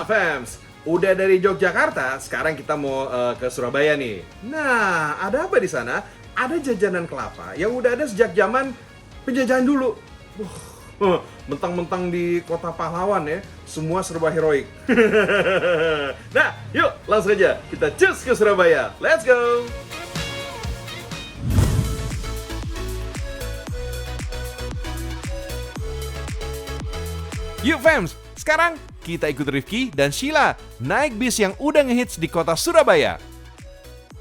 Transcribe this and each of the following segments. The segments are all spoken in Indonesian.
Nah, fams, udah dari Yogyakarta, sekarang kita mau ke Surabaya nih. Nah, ada apa di sana? Ada jajanan kelapa yang udah ada sejak zaman penjajahan dulu. Mentang-mentang di kota pahlawan ya, semua serba heroik. Nah, yuk langsung aja kita cus ke Surabaya. Let's go! Yuk fams, sekarang kita ikut Rifki dan Sheila naik bis yang udah ngehits di kota Surabaya.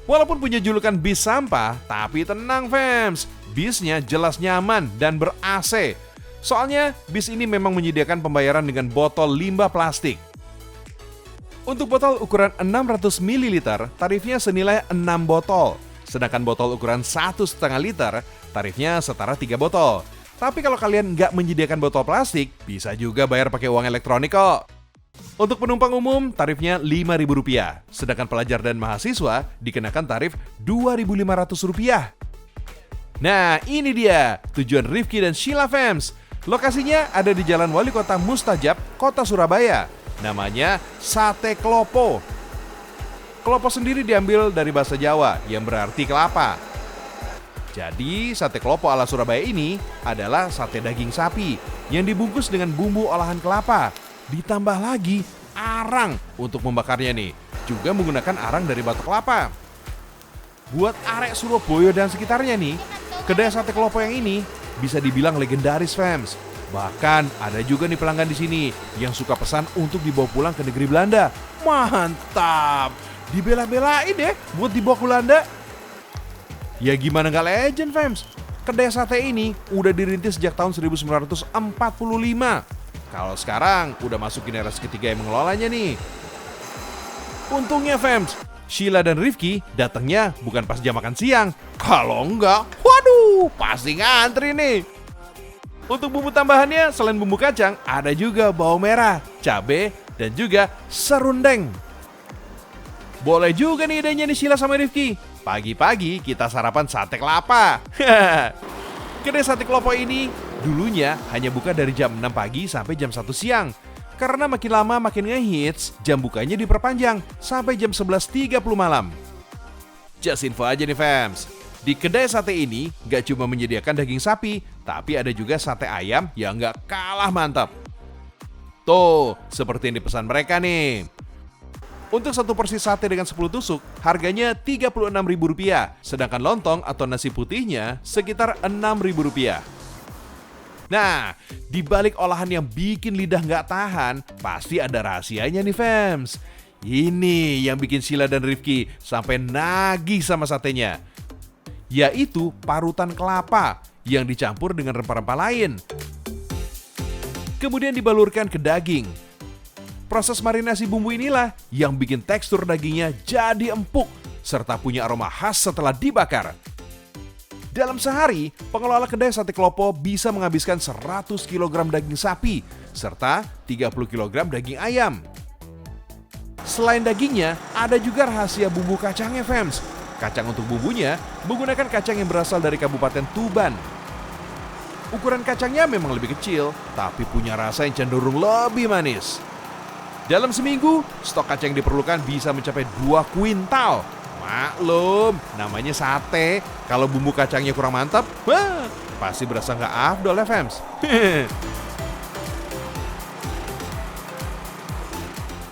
Walaupun punya julukan bis sampah, tapi tenang fams, bisnya jelas nyaman dan ber-AC. Soalnya bis ini memang menyediakan pembayaran dengan botol limbah plastik. Untuk botol ukuran 600 ml, tarifnya senilai 6 botol. Sedangkan botol ukuran 1,5 liter, tarifnya setara 3 botol. Tapi kalau kalian nggak menyediakan botol plastik, bisa juga bayar pakai uang elektronik kok. Untuk penumpang umum, tarifnya Rp5.000. Sedangkan pelajar dan mahasiswa dikenakan tarif Rp2.500. Nah, ini dia tujuan Rifki dan Sheila fams. Lokasinya ada di Jalan Wali Kota Mustajab, Kota Surabaya. Namanya Sate Klopo. Klopo sendiri diambil dari bahasa Jawa yang berarti kelapa. Jadi, sate klopo ala Surabaya ini adalah sate daging sapi yang dibungkus dengan bumbu olahan kelapa. Ditambah lagi arang untuk membakarnya nih. Juga menggunakan arang dari batu kelapa. Buat arek Surabaya dan sekitarnya nih, kedai sate klopo yang ini bisa dibilang legendaris fams. Bahkan ada juga nih pelanggan di sini yang suka pesan untuk dibawa pulang ke negeri Belanda. Mantap! Dibela-belain deh buat dibawa ke Belanda. Ya gimana nggak legend fams? Kedai sate ini udah dirintis sejak tahun 1945. Kalau sekarang udah masuk generasi ketiga yang mengelolanya nih. Untungnya fams, Sheila dan Rifki datangnya bukan pas jam makan siang. Kalau enggak, waduh, pasti ngantri nih. Untuk bumbu tambahannya selain bumbu kacang, ada juga bawang merah, cabai, dan juga serundeng. Boleh juga nih idenya nih Sheila sama Rifki. Pagi-pagi kita sarapan sate kelapa. Kedai sate klopo ini dulunya hanya buka dari jam 6 pagi sampai jam 1 siang. Karena makin lama makin ngehits, jam bukanya diperpanjang sampai jam 11.30 malam. Just info aja nih fams. Di kedai sate ini gak cuma menyediakan daging sapi, tapi ada juga sate ayam yang gak kalah mantap. Tuh, seperti yang dipesan mereka nih. Untuk satu porsi sate dengan 10 tusuk, harganya Rp36.000, sedangkan lontong atau nasi putihnya sekitar Rp6.000. Nah, di balik olahan yang bikin lidah nggak tahan, pasti ada rahasianya nih fams. Ini yang bikin Sheila dan Rifki sampai nagih sama satenya. Yaitu parutan kelapa yang dicampur dengan rempah-rempah lain. Kemudian dibalurkan ke daging. Proses marinasi bumbu inilah yang bikin tekstur dagingnya jadi empuk serta punya aroma khas setelah dibakar. Dalam sehari, pengelola kedai sate klopo bisa menghabiskan 100 kg daging sapi serta 30 kg daging ayam. Selain dagingnya, ada juga rahasia bumbu kacangnya fams. Kacang untuk bumbunya menggunakan kacang yang berasal dari Kabupaten Tuban. Ukuran kacangnya memang lebih kecil, tapi punya rasa yang cenderung lebih manis. Dalam seminggu, stok kacang yang diperlukan bisa mencapai 2 kuintal. Maklum, namanya sate. Kalau bumbu kacangnya kurang mantap, wah, pasti berasa nggak afdol ya fams.